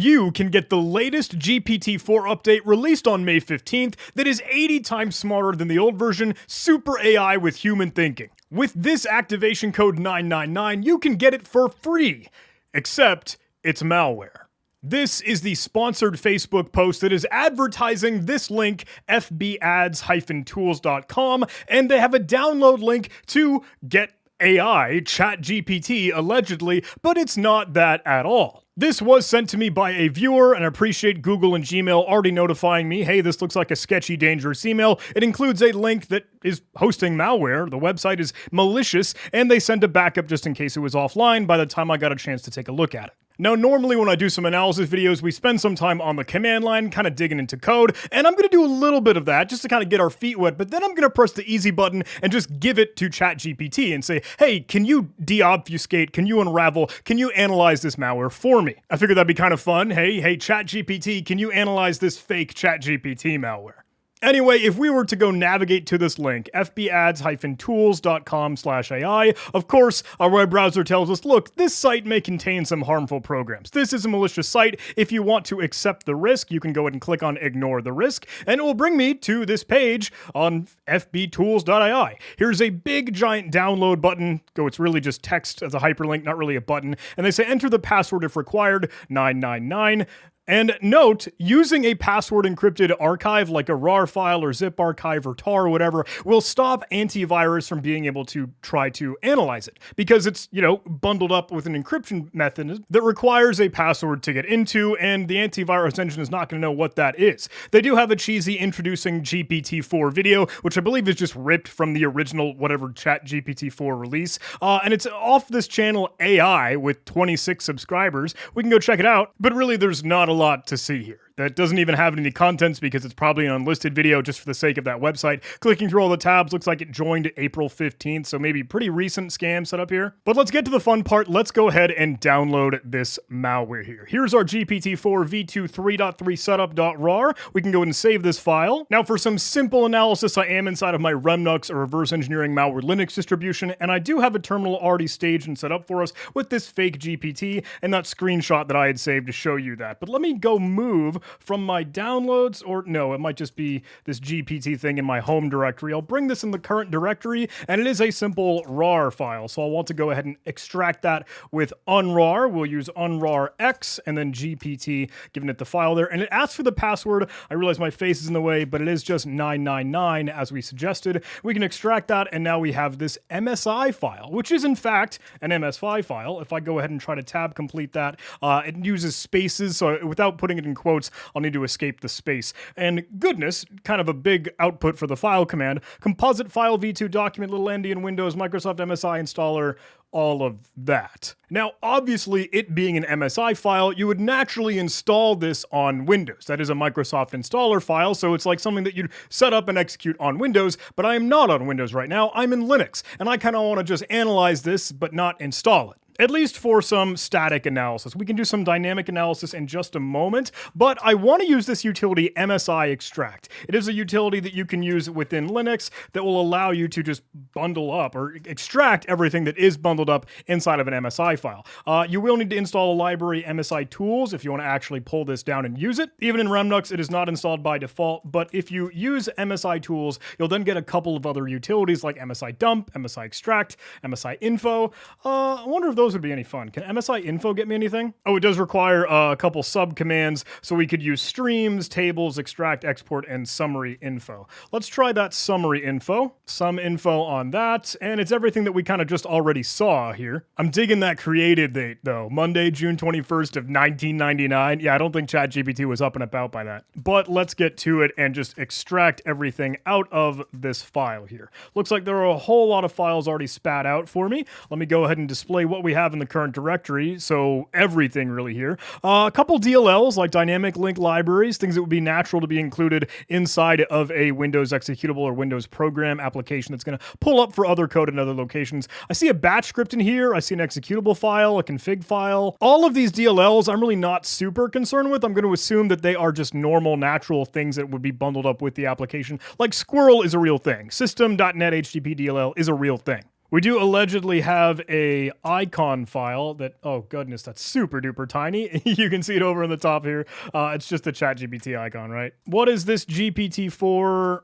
You can get the latest GPT-4 update released on May 15th that is 80 times smarter than the old version, super AI with human thinking. With this activation code 999, you can get it for free, except it's malware. This is the sponsored Facebook post that is advertising this link, fbads-tools.com, and they have a download link to get AI, ChatGPT, allegedly, but it's not that at all. This was sent to me by a viewer, and I appreciate Google and Gmail already notifying me, hey, this looks like a sketchy, dangerous email. It includes a link that is hosting malware, the website is malicious, and they sent a backup just in case it was offline by the time I got a chance to take a look at it. Now, normally when I do some analysis videos, we spend some time on the command line, kind of digging into code, and I'm going to do a little bit of that just to kind of get our feet wet, but then I'm going to press the easy button and just give it to ChatGPT and say, hey, can you deobfuscate, can you unravel, can you analyze this malware for me? I figured that'd be kind of fun. Hey, ChatGPT, can you analyze this fake ChatGPT malware? Anyway, if we were to go navigate to this link, fbads-tools.com/AI, of course, our web browser tells us, look, this site may contain some harmful programs. This is a malicious site. If you want to accept the risk, you can go ahead and click on ignore the risk, and it will bring me to this page on fbtools.ai. Here's a big giant download button. It's really just text as a hyperlink, not really a button. And they say enter the password if required, 999. And note, using a password encrypted archive like a RAR file or zip archive or tar or whatever will stop antivirus from being able to try to analyze it because it's, bundled up with an encryption method that requires a password to get into, and the antivirus engine is not going to know what that is. They do have a cheesy introducing GPT-4 video, which I believe is just ripped from the original whatever ChatGPT-4 release, and it's off this channel AI with 26 subscribers. We can go check it out, but really there's not a lot to see here. That doesn't even have any contents because it's probably an unlisted video just for the sake of that website. Clicking through all the tabs looks like it joined April 15th, so maybe pretty recent scam set up here. But let's get to the fun part. Let's go ahead and download this malware here. Here's our GPT-4 v2 3.3 setup.rar. We can go ahead and save this file. Now for some simple analysis, I am inside of my Remnux or reverse engineering malware Linux distribution, and I do have a terminal already staged and set up for us with this fake GPT and that screenshot that I had saved to show you that. But let me go move from my downloads, or no, it might just be this GPT thing in my home directory. I'll bring this in the current directory, and it is a simple RAR file, so I'll want to go ahead and extract that with unrar. We'll use unrarx and then GPT, giving it the file there, and it asks for the password. I realize my face is in the way, but it is just 999 as we suggested. We can extract that, and now we have this MSI file, which is in fact an MSI file. If I go ahead and try to tab complete that, it uses spaces, so without putting it in quotes, I'll need to escape the space. And goodness, kind of a big output for the file command. Composite file v2 document, little endy in Windows, Microsoft MSI installer, all of that. Now, obviously, it being an MSI file, you would naturally install this on Windows. That is a Microsoft installer file, so it's like something that you'd set up and execute on Windows, but I am not on Windows right now. I'm in Linux, and I kind of want to just analyze this, but not install it. At least for some static analysis. We can do some dynamic analysis in just a moment, but I want to use this utility MSI extract. It is a utility that you can use within Linux that will allow you to just bundle up or extract everything that is bundled up inside of an MSI file. You will need to install a library MSI tools if you want to actually pull this down and use it. Even in Remnux, it is not installed by default, but if you use MSI tools, you'll then get a couple of other utilities like MSI dump, MSI extract, MSI info. I wonder if those would be any fun. Can MSI info get me anything? Oh, it does require a couple sub commands, so we could use streams, tables, extract, export, and summary info. Let's try that summary info. Some info on that, and it's everything that we kind of just already saw here. I'm digging that created date though. Monday, June 21st of 1999. Yeah, I don't think ChatGPT was up and about by that. But let's get to it and just extract everything out of this file here. Looks like there are a whole lot of files already spat out for me. Let me go ahead and display what we have in the current directory, so everything really here. A couple DLLs like dynamic link libraries, things that would be natural to be included inside of a Windows executable or Windows program application that's going to pull up for other code in other locations. I see a batch script in here, I see an executable file, a config file. All of these DLLs I'm really not super concerned with. I'm going to assume that they are just normal, natural things that would be bundled up with the application. Like Squirrel is a real thing. System.net HTTP DLL is a real thing. We do allegedly have a icon file that, oh goodness, that's super duper tiny. You can see it over on the top here. It's just a ChatGPT icon, right? What is this GPT-4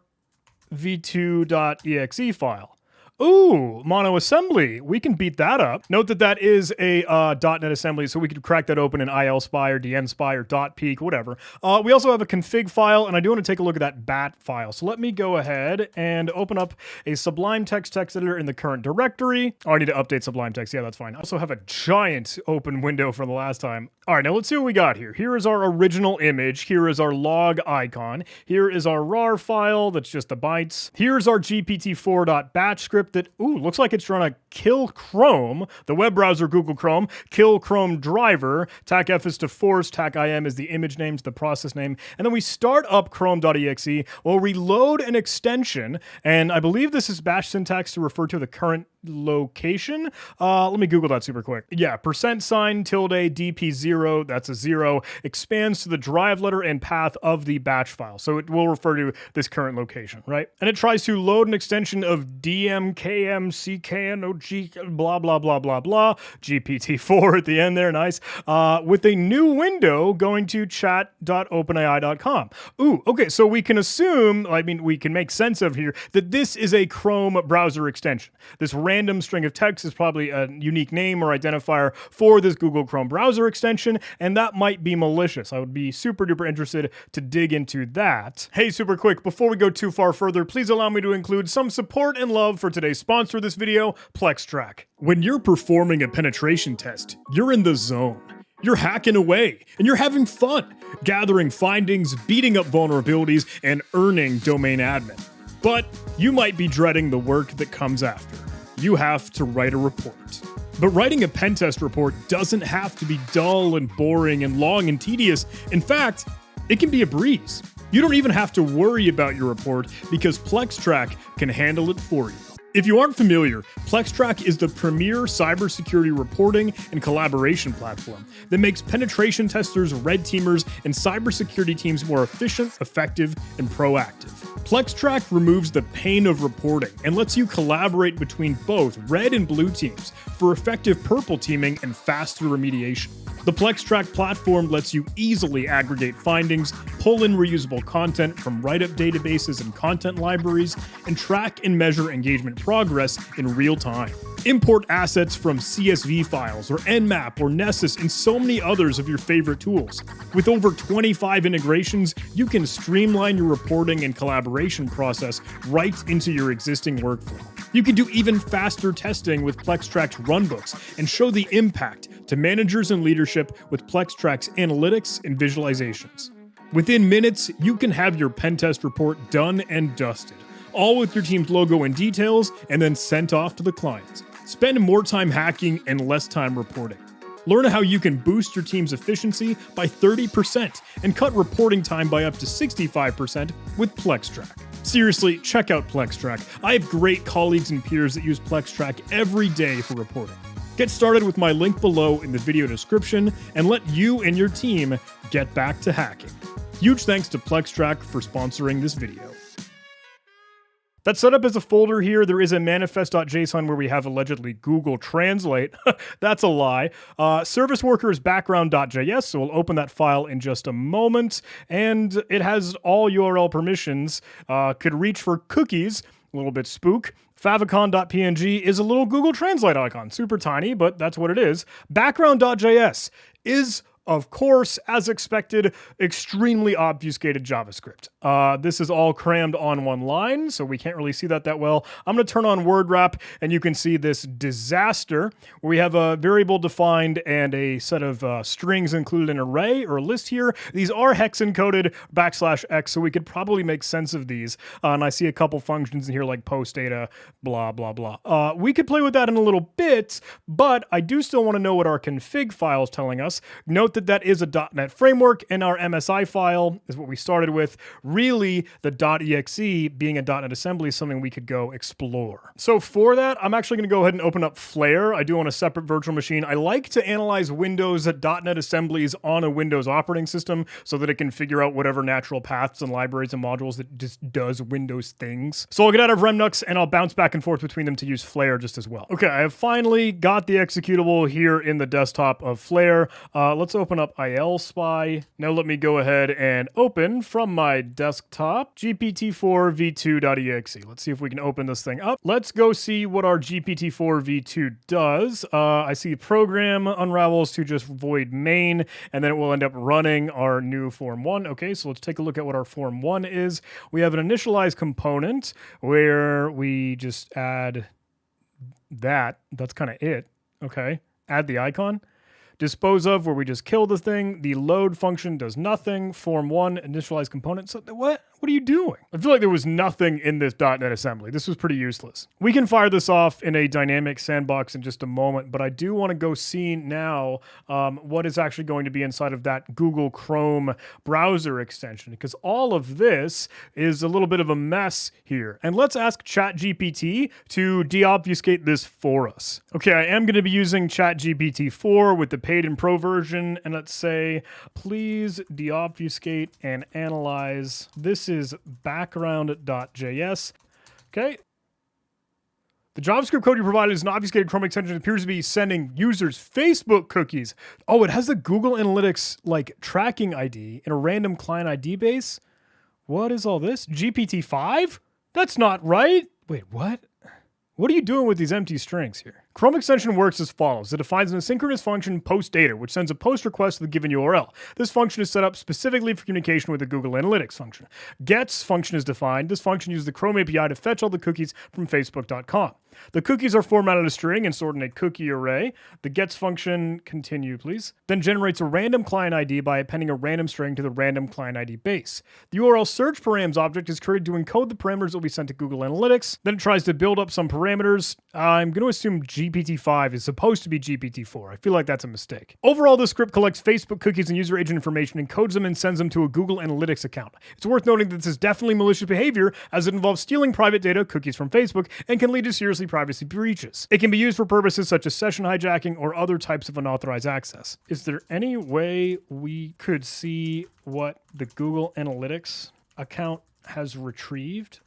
v2.exe file? Ooh, mono assembly. We can beat that up. Note that that is a .NET assembly, so we could crack that open in ILSpy or DNSpy or .peek, whatever. We also have a config file, and I do want to take a look at that bat file. So let me go ahead and open up a Sublime text editor in the current directory. Oh, I need to update Sublime Text. Yeah, that's fine. I also have a giant open window from the last time. All right, now let's see what we got here. Here is our original image. Here is our log icon. Here is our RAR file. That's just the bytes. Here's our GPT-4.batch script that, ooh, looks like it's trying to kill Chrome, the web browser Google Chrome, kill Chrome driver, TACF is to force, TACIM is the image name, the process name, and then we start up chrome.exe, we'll reload an extension, and I believe this is bash syntax to refer to the current location. Let me Google that super quick. Yeah, %, tilde, DP0, that's a 0, expands to the drive letter and path of the batch file. So it will refer to this current location, right? And it tries to load an extension of DMKMCKNOG, blah, blah, blah, blah, blah, GPT-4 at the end there, nice, with a new window going to chat.openai.com. Ooh, okay, so we can assume, I mean, we can make sense of here that this is a Chrome browser extension. This random string of text is probably a unique name or identifier for this Google Chrome browser extension, and that might be malicious. I would be super duper interested to dig into that. Hey, super quick, before we go too far further, please allow me to include some support and love for today's sponsor of this video, Plextrack. When you're performing a penetration test, you're in the zone. You're hacking away, and you're having fun, gathering findings, beating up vulnerabilities, and earning domain admin. But you might be dreading the work that comes after. You have to write a report. But writing a pen test report doesn't have to be dull and boring and long and tedious. In fact, it can be a breeze. You don't even have to worry about your report because Plextrack can handle it for you. If you aren't familiar, Plextrack is the premier cybersecurity reporting and collaboration platform that makes penetration testers, red teamers, and cybersecurity teams more efficient, effective, and proactive. Plextrack removes the pain of reporting and lets you collaborate between both red and blue teams for effective purple teaming and faster remediation. The Plextrack platform lets you easily aggregate findings, pull in reusable content from write-up databases and content libraries, and track and measure engagement progress in real time. Import assets from CSV files or Nmap or Nessus and so many others of your favorite tools. With over 25 integrations, you can streamline your reporting and collaboration process right into your existing workflow. You can do even faster testing with Plextrack's runbooks and show the impact to managers and leadership with Plextrack's analytics and visualizations. Within minutes, you can have your pen test report done and dusted, all with your team's logo and details, and then sent off to the clients. Spend more time hacking and less time reporting. Learn how you can boost your team's efficiency by 30% and cut reporting time by up to 65% with Plextrack. Seriously, check out Plextrack. I have great colleagues and peers that use Plextrack every day for reporting. Get started with my link below in the video description and let you and your team get back to hacking. Huge thanks to Plextrack for sponsoring this video. That's set up as a folder here. There is a manifest.json where we have allegedly Google Translate. That's a lie. Service workers background.js, so we'll open that file in just a moment. And it has all URL permissions. Could reach for cookies, a little bit spook. Favicon.png is a little Google Translate icon. Super tiny, but that's what it is. Background.js is, of course, as expected, extremely obfuscated JavaScript. This is all crammed on one line, so we can't really see that well. I'm going to turn on word wrap, and you can see this disaster where we have a variable defined and a set of strings included in an array or a list here. These are hex encoded \x, so we could probably make sense of these. And I see a couple functions in here like post data, blah, blah, blah. We could play with that in a little bit, but I do still want to know what our config file is telling us. Note note that that is a .NET framework, and our MSI file is what we started with. Really, the .exe being a .NET assembly is something we could go explore. So for that, I'm actually going to go ahead and open up Flare. I do on a separate virtual machine. I like to analyze Windows .NET assemblies on a Windows operating system so that it can figure out whatever natural paths and libraries and modules that just does Windows things. So I'll get out of Remnux and I'll bounce back and forth between them to use Flare just as well. Okay, I have finally got the executable here in the desktop of Flare. Let's open up ILSpy. Now let me go ahead and open from my desktop GPT-4 v2.exe. Let's see if we can open this thing up. Let's go see what our GPT-4 v2 does. I see program unravels to just void main, and then it will end up running our new form 1. Okay, so let's take a look at what our form 1 is. We have an initialize component where we just add that. That's kind of it. Okay, add the icon. Dispose of, where we just kill the thing. The load function does nothing. Form 1, initialize component. So what are you doing? I feel like there was nothing in this .NET assembly. This was pretty useless. We can fire this off in a dynamic sandbox in just a moment, but I do want to go see now what is actually going to be inside of that Google Chrome browser extension, because all of this is a little bit of a mess here. And let's ask ChatGPT to deobfuscate this for us. Okay, I am going to be using ChatGPT 4 with the paid and pro version, and let's say, please deobfuscate and analyze. This is background.js. Okay. The JavaScript code you provided is an obfuscated Chrome extension that appears to be sending users Facebook cookies. Oh, it has the Google Analytics like tracking ID in a random client ID base. What is all this? GPT-5? That's not right. Wait, what? What are you doing with these empty strings here? Chrome extension works as follows. It defines an asynchronous function postData, which sends a post request to the given URL. This function is set up specifically for communication with the Google Analytics function. Gets function is defined. This function uses the Chrome API to fetch all the cookies from Facebook.com. The cookies are formatted as string and stored in a cookie array. The gets function, continue please, then generates a random client ID by appending a random string to the random client ID base. The URL search params object is created to encode the parameters that will be sent to Google Analytics. Then it tries to build up some parameters. I'm going to assume GPT-5 is supposed to be GPT-4. I feel like that's a mistake. Overall, this script collects Facebook cookies and user agent information, encodes them, and sends them to a Google Analytics account. It's worth noting that this is definitely malicious behavior, as it involves stealing private data, cookies from Facebook, and can lead to seriously privacy breaches. It can be used for purposes such as session hijacking or other types of unauthorized access. Is there any way we could see what the Google Analytics account has retrieved?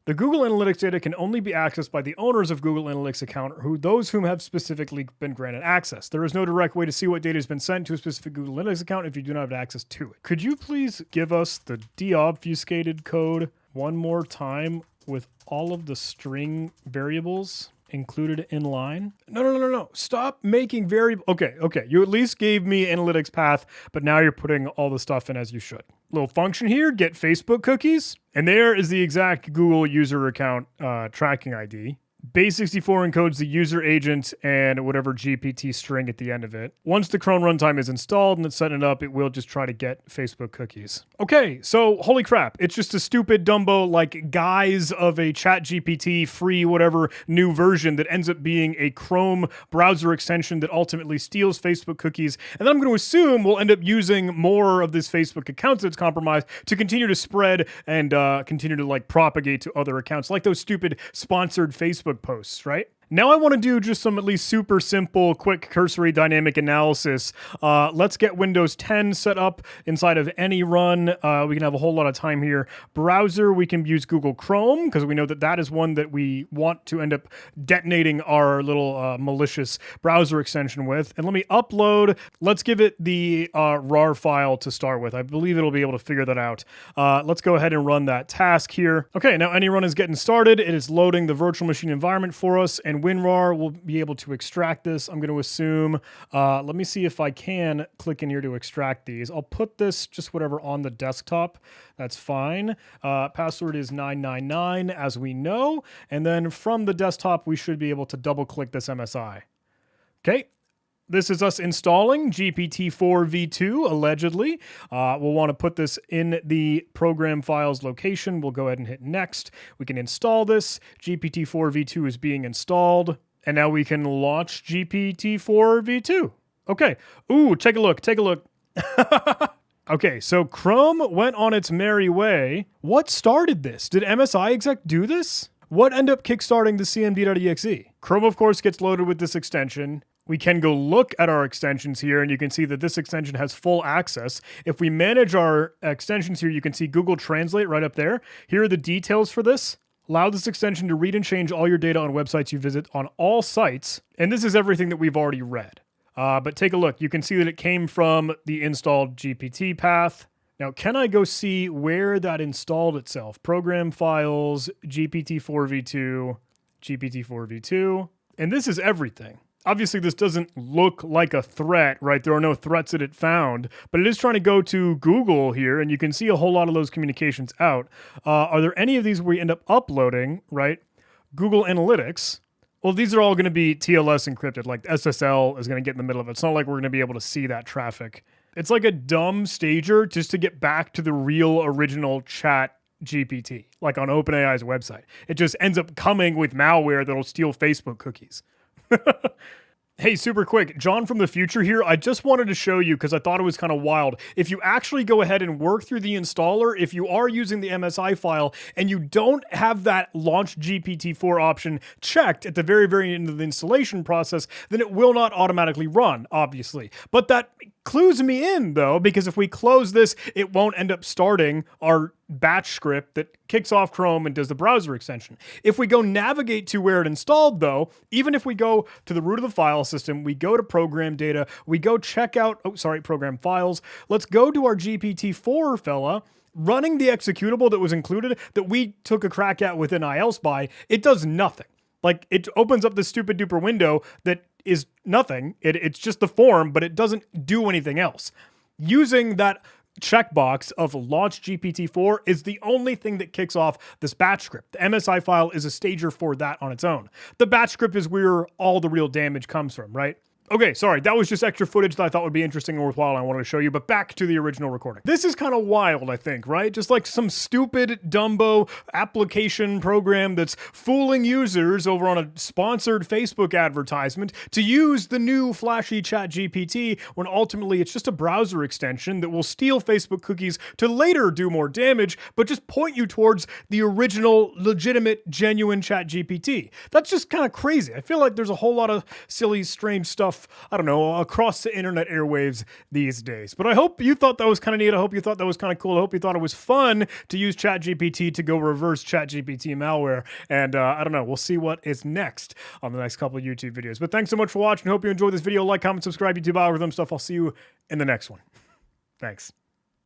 The Google Analytics data can only be accessed by the owners of Google Analytics account, those whom have specifically been granted access. There is no direct way to see what data has been sent to a specific Google Analytics account if you do not have access to it. Could you please give us the deobfuscated code one more time with all of the string variables included in line? No. Stop making variable. Okay. You at least gave me analytics path, but now you're putting all the stuff in as you should. Little function here, get Facebook cookies. And there is the exact Google user account tracking ID. Base64 encodes the user agent and whatever GPT string at the end of it. Once the cron runtime is installed and it's setting it up, it will just try to get Facebook cookies. Okay, so holy crap, it's just a stupid Dumbo like guise of a ChatGPT free whatever new version that ends up being a Chrome browser extension that ultimately steals Facebook cookies. And then I'm going to assume we'll end up using more of this Facebook account that's compromised to continue to spread and continue to like propagate to other accounts, like those stupid sponsored Facebook posts, right? Now I want to do just some at least super simple, quick cursory dynamic analysis. Let's get Windows 10 set up inside of any run. We can have a whole lot of time here. Browser, we can use Google Chrome because we know that that is one that we want to end up detonating our little malicious browser extension with. And let me upload. Let's give it the RAR file to start with. I believe it'll be able to figure that out. Let's go ahead and run that task here. Okay, now any run is getting started. It is loading the virtual machine environment for us, and WinRAR will be able to extract this. I'm going to assume, let me see if I can click in here to extract these. I'll put this just whatever on the desktop. That's fine. Password is 999 as we know. And then from the desktop, we should be able to double click this MSI. Okay. This is us installing GPT-4 v2, allegedly. We'll want to put this in the program files location. We'll go ahead and hit next. We can install this. GPT-4 v2 is being installed. And now we can launch GPT-4 v2. Okay. Ooh, take a look. Take a look. Okay, so Chrome went on its merry way. What started this? Did MSI exec do this? What ended up kickstarting the cmd.exe? Chrome, of course, gets loaded with this extension. We can go look at our extensions here, and you can see that this extension has full access. If we manage our extensions here, you can see Google Translate right up there. Here are the details for this. Allow this extension to read and change all your data on websites you visit on all sites. And this is everything that we've already read. But take a look. You can see that it came from the installed GPT path. Now, can I go see where that installed itself? Program files, GPT-4v2, GPT-4v2. And this is everything. Obviously, this doesn't look like a threat, right? There are no threats that it found, but it is trying to go to Google here, and you can see a whole lot of those communications out. Are there any of these where we end up uploading, right? Google Analytics. Well, these are all going to be TLS encrypted, like SSL is going to get in the middle of it. It's not like we're going to be able to see that traffic. It's like a dumb stager just to get back to the real original ChatGPT, like on OpenAI's website. It just ends up coming with malware that'll steal Facebook cookies. Hey, super quick, John from the future here. I just wanted to show you because I thought it was kind of wild. If you actually go ahead and work through the installer, if you are using the MSI file and you don't have that launch GPT-4 option checked at the very, very end of the installation process, then it will not automatically run, obviously. But that clues me in, though, because if we close this, it won't end up starting our batch script that kicks off Chrome and does the browser extension. If we go navigate to where it installed, though, even if we go to the root of the file system, we go to program data, we go check out, program files. Let's go to our GPT-4 fella, running the executable that was included that we took a crack at within iElseBy. It does nothing. Like, it opens up this stupid duper window that is nothing. It's just the form, but it doesn't do anything else. Using that checkbox of launch GPT-4 is the only thing that kicks off this batch script. The MSI file is a stager for that on its own. The batch script is where all the real damage comes from, right? Okay, sorry, that was just extra footage that I thought would be interesting and worthwhile and I wanted to show you, but back to the original recording. This is kind of wild, I think, right? Just like some stupid Dumbo application program that's fooling users over on a sponsored Facebook advertisement to use the new flashy ChatGPT when ultimately it's just a browser extension that will steal Facebook cookies to later do more damage, but just point you towards the original, legitimate, genuine ChatGPT. That's just kind of crazy. I feel like there's a whole lot of silly, strange stuff, I don't know, across the internet airwaves these days. But I hope you thought that was kind of neat. I hope you thought that was kind of cool. I hope you thought it was fun to use ChatGPT to go reverse ChatGPT malware. And I don't know, we'll see what is next on the next couple of YouTube videos. But thanks so much for watching. I hope you enjoyed this video. Like, comment, subscribe, YouTube algorithm stuff. I'll see you in the next one. Thanks.